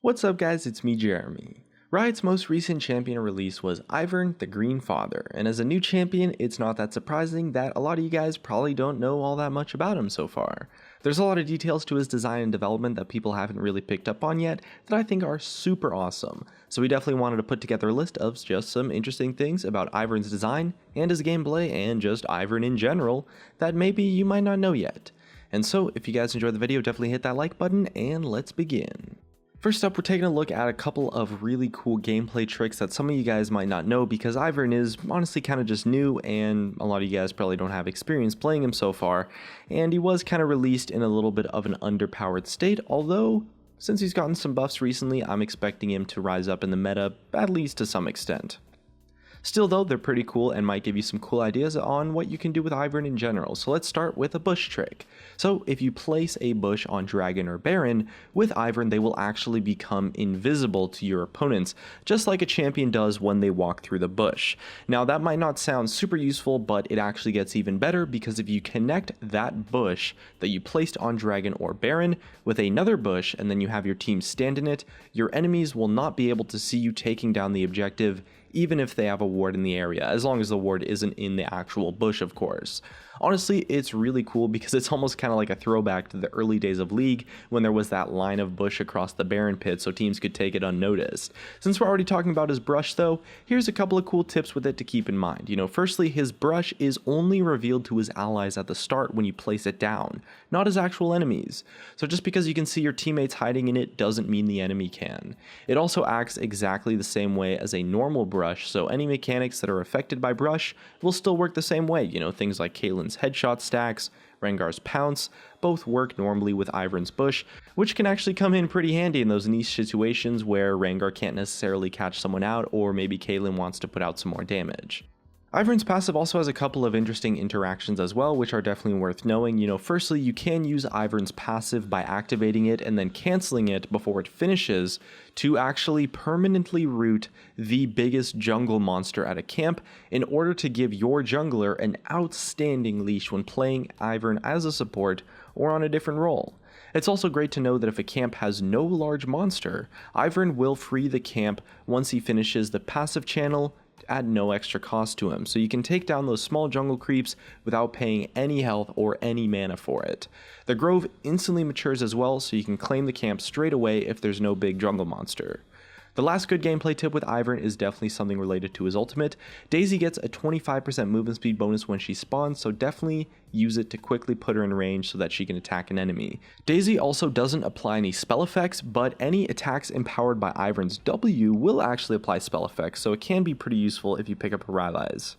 What's up guys, it's me Jeremy. Riot's most recent champion release was IVERN, the Green Father, and as a new champion, it's not that surprising that a lot of you guys probably don't know all that much about him so far. There's a lot of details to his design and development that people haven't really picked up on yet that I think are super awesome, so we definitely wanted to put together a list of just some interesting things about IVERN's design and his gameplay and just IVERN in general that maybe you might not know yet. And so if you guys enjoyed the video, definitely hit that like button and let's begin. First up, we're taking a look at a couple of really cool gameplay tricks that some of you guys might not know because IVERN is honestly kind of just new and a lot of you guys probably don't have experience playing him so far, and he was kind of released in a little bit of an underpowered state, although since he's gotten some buffs recently, I'm expecting him to rise up in the meta at least to some extent. Still though, they're pretty cool and might give you some cool ideas on what you can do with IVERN in general, so let's start with a bush trick. So if you place a bush on Dragon or Baron, with IVERN they will actually become invisible to your opponents, just like a champion does when they walk through the bush. Now that might not sound super useful, but it actually gets even better because if you connect that bush that you placed on Dragon or Baron with another bush and then you have your team stand in it, your enemies will not be able to see you taking down the objective even if they have a ward in the area, as long as the ward isn't in the actual bush, of course. Honestly, it's really cool because it's almost kind of like a throwback to the early days of League when there was that line of bush across the Baron pit so teams could take it unnoticed. Since we're already talking about his brush though, here's a couple of cool tips with it to keep in mind. Firstly, his brush is only revealed to his allies at the start when you place it down, not his actual enemies. So just because you can see your teammates hiding in it doesn't mean the enemy can. It also acts exactly the same way as a normal brush, so any mechanics that are affected by brush will still work the same way. Things like Caitlyn's headshot stacks, Rengar's pounce, both work normally with IVERN's bush, which can actually come in pretty handy in those niche situations where Rengar can't necessarily catch someone out or maybe Caitlyn wants to put out some more damage. IVERN's passive also has a couple of interesting interactions as well, which are definitely worth knowing. Firstly, you can use IVERN's passive by activating it and then canceling it before it finishes to actually permanently root the biggest jungle monster at a camp in order to give your jungler an outstanding leash when playing IVERN as a support or on a different role. It's also great to know that if a camp has no large monster, IVERN will free the camp once he finishes the passive channel at no extra cost to him, so you can take down those small jungle creeps without paying any health or any mana for it. The Grove instantly matures as well, so you can claim the camp straight away if there's no big jungle monster. The last good gameplay tip with IVERN is definitely something related to his ultimate. Daisy gets a 25% movement speed bonus when she spawns, so definitely use it to quickly put her in range so that she can attack an enemy. Daisy also doesn't apply any spell effects, but any attacks empowered by IVERN's W will actually apply spell effects, so it can be pretty useful if you pick up her Rylai's.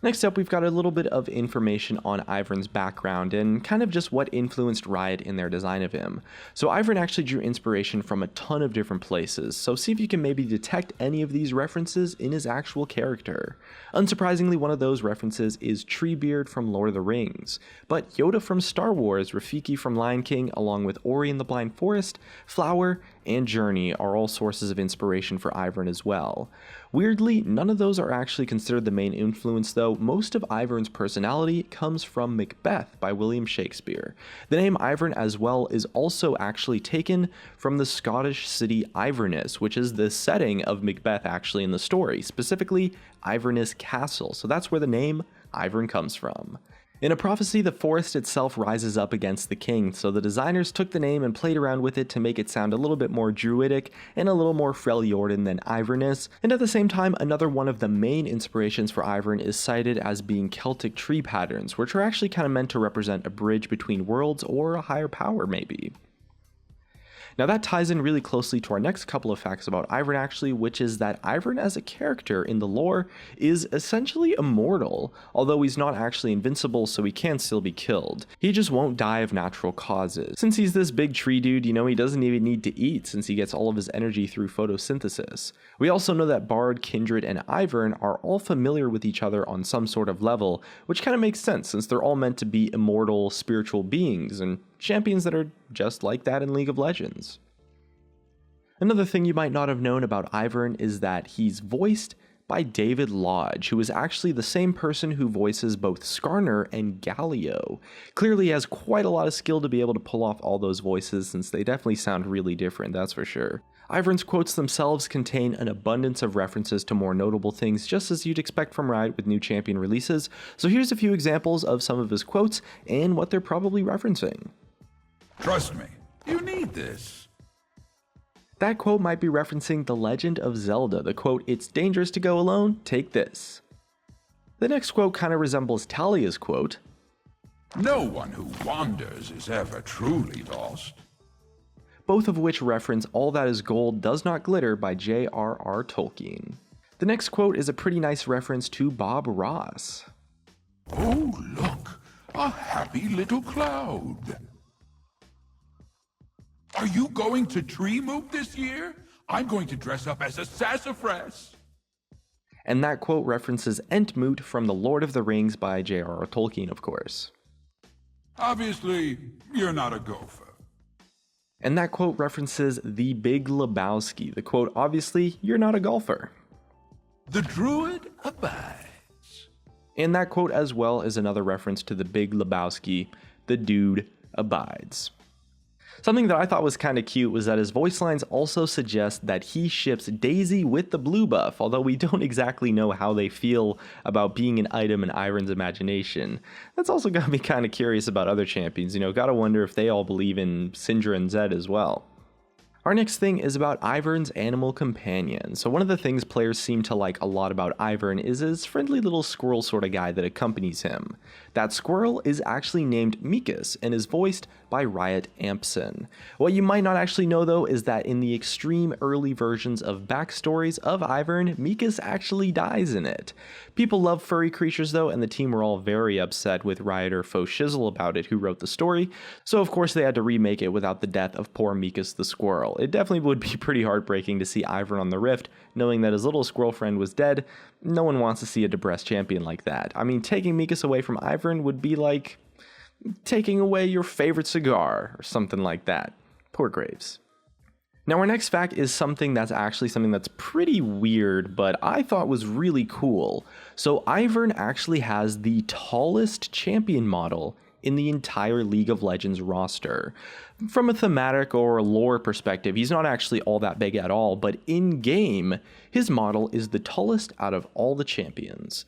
Next up, we've got a little bit of information on IVERN's background and kind of just what influenced Riot in their design of him. So IVERN actually drew inspiration from a ton of different places, so see if you can maybe detect any of these references in his actual character. Unsurprisingly, one of those references is Treebeard from Lord of the Rings, but Yoda from Star Wars, Rafiki from Lion King, along with Ori in the Blind Forest, Flower, and Journey are all sources of inspiration for IVERN as well. Weirdly, none of those are actually considered the main influence though. Most of IVERN's personality comes from Macbeth by William Shakespeare. The name IVERN as well is also actually taken from the Scottish city Iverness, which is the setting of Macbeth actually in the story, specifically Iverness Castle, so that's where the name IVERN comes from. In a prophecy, the forest itself rises up against the king, so the designers took the name and played around with it to make it sound a little bit more druidic and a little more Freljordan than Iverness, and at the same time, another one of the main inspirations for IVERN is cited as being Celtic tree patterns, which are actually kind of meant to represent a bridge between worlds or a higher power maybe. Now that ties in really closely to our next couple of facts about IVERN actually, which is that IVERN as a character in the lore is essentially immortal, although he's not actually invincible so he can still be killed. He just won't die of natural causes. Since he's this big tree dude, he doesn't even need to eat since he gets all of his energy through photosynthesis. We also know that Bard, Kindred, and IVERN are all familiar with each other on some sort of level, which kind of makes sense since they're all meant to be immortal spiritual beings and champions that are just like that in League of Legends. Another thing you might not have known about IVERN is that he's voiced by David Lodge, who is actually the same person who voices both Skarner and Galio. Clearly has quite a lot of skill to be able to pull off all those voices, since they definitely sound really different, that's for sure. IVERN's quotes themselves contain an abundance of references to more notable things, just as you'd expect from Riot with new champion releases, so here's a few examples of some of his quotes and what they're probably referencing. Trust me, you need this. That quote might be referencing The Legend of Zelda, the quote, "It's dangerous to go alone, take this." The next quote kind of resembles Talia's quote, No one who wanders is ever truly lost. both of which reference All That Is Gold Does Not Glitter by J.R.R. Tolkien. The next quote is a pretty nice reference to Bob Ross. Oh, look, a happy little cloud. Are you going to Tree Moop this year? I'm going to dress up as a sassafras. And that quote references Entmoot from The Lord of the Rings by J.R.R. Tolkien, of course. Obviously, you're not a gopher. And that quote references The Big Lebowski, the quote, "Obviously, you're not a golfer." The druid abides. And that quote as well is another reference to The Big Lebowski, "The dude abides." Something that I thought was kind of cute was that his voice lines also suggest that he ships Daisy with the blue buff, although we don't exactly know how they feel about being an item in IVERN's imagination. That's also got me kind of curious about other champions, gotta wonder if they all believe in Syndra and Zed as well. Our next thing is about IVERN's animal companion. So one of the things players seem to like a lot about IVERN is his friendly little squirrel sort of guy that accompanies him. That squirrel is actually named Mekas and is voiced by Riot Ampson. What you might not actually know though is that in the extreme early versions of backstories of IVERN, Mekas actually dies in it. People love furry creatures though, and the team were all very upset with Rioter Faux Shizzle about it, who wrote the story, so of course they had to remake it without the death of poor Mekas the squirrel. It definitely would be pretty heartbreaking to see IVERN on the Rift, knowing that his little squirrel friend was dead. No one wants to see a depressed champion like that. I mean, taking Mekas away from IVERN would be like taking away your favorite cigar, or something like that. Poor Graves. Now our next fact is something that's pretty weird, but I thought was really cool. So IVERN actually has the tallest champion model in the entire League of Legends roster. From a thematic or lore perspective, he's not actually all that big at all, but in-game, his model is the tallest out of all the champions.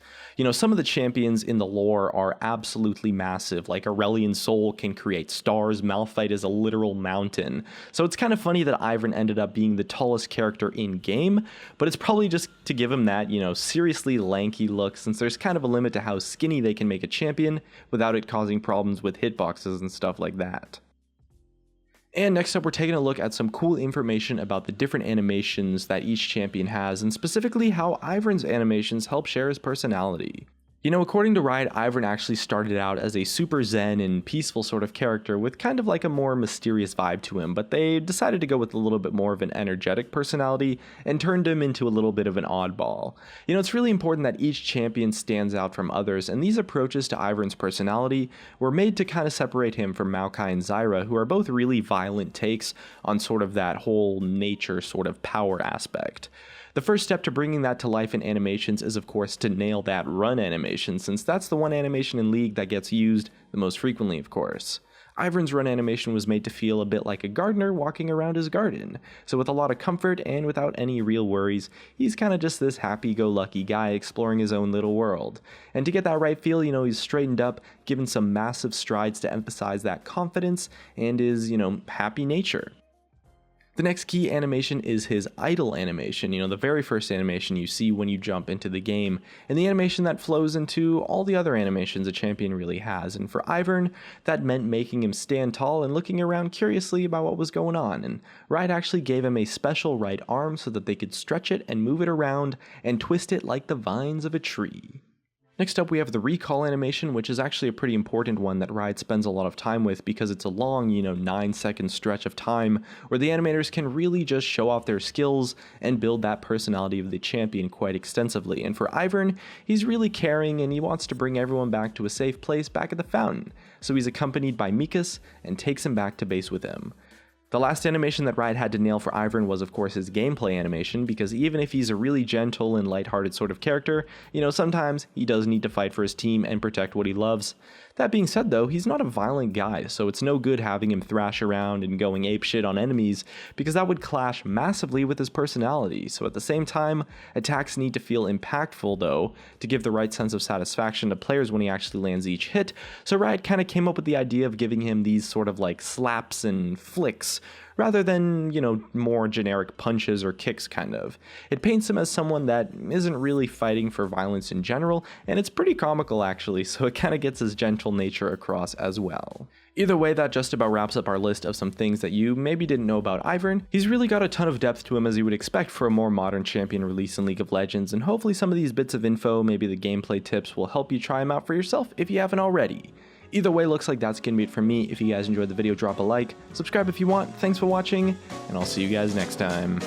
Some of the champions in the lore are absolutely massive, like Aurelion Sol can create stars, Malphite is a literal mountain. So it's kind of funny that IVERN ended up being the tallest character in-game, but it's probably just to give him that, seriously lanky look, since there's kind of a limit to how skinny they can make a champion without it causing problems with hitboxes and stuff like that. And next up, we're taking a look at some cool information about the different animations that each champion has, and specifically how IVERN's animations help share his personality. According to Riot, IVERN actually started out as a super zen and peaceful sort of character with kind of like a more mysterious vibe to him, but they decided to go with a little bit more of an energetic personality and turned him into a little bit of an oddball. It's really important that each champion stands out from others, and these approaches to IVERN's personality were made to kind of separate him from Maokai and Zyra, who are both really violent takes on sort of that whole nature sort of power aspect. The first step to bringing that to life in animations is of course to nail that run animation, since that's the one animation in League that gets used the most frequently, of course. IVERN's run animation was made to feel a bit like a gardener walking around his garden, so with a lot of comfort and without any real worries, he's kind of just this happy-go-lucky guy exploring his own little world. And to get that right feel, he's straightened up, given some massive strides to emphasize that confidence and his, happy nature. The next key animation is his idle animation, the very first animation you see when you jump into the game, and the animation that flows into all the other animations a champion really has. And for IVERN, that meant making him stand tall and looking around curiously about what was going on, and Riot actually gave him a special right arm so that they could stretch it and move it around and twist it like the vines of a tree. Next up, we have the recall animation, which is actually a pretty important one that Riot spends a lot of time with because it's a long, 9-second stretch of time where the animators can really just show off their skills and build that personality of the champion quite extensively. And for IVERN, he's really caring and he wants to bring everyone back to a safe place back at the fountain. So he's accompanied by Mekas and takes him back to base with him. The last animation that Riot had to nail for IVERN was of course his gameplay animation, because even if he's a really gentle and lighthearted sort of character, sometimes he does need to fight for his team and protect what he loves. That being said though, he's not a violent guy, so it's no good having him thrash around and going apeshit on enemies, because that would clash massively with his personality. So at the same time, attacks need to feel impactful though, to give the right sense of satisfaction to players when he actually lands each hit, so Riot kind of came up with the idea of giving him these sort of like slaps and flicks, rather than, more generic punches or kicks kind of. It paints him as someone that isn't really fighting for violence in general, and it's pretty comical actually, so it kind of gets his gentle nature across as well. Either way, that just about wraps up our list of some things that you maybe didn't know about IVERN. He's really got a ton of depth to him as you would expect for a more modern champion release in League of Legends, and hopefully some of these bits of info, maybe the gameplay tips, will help you try him out for yourself if you haven't already. Either way, looks like that's gonna be it from me. If you guys enjoyed the video, drop a like, subscribe if you want. Thanks for watching, and I'll see you guys next time.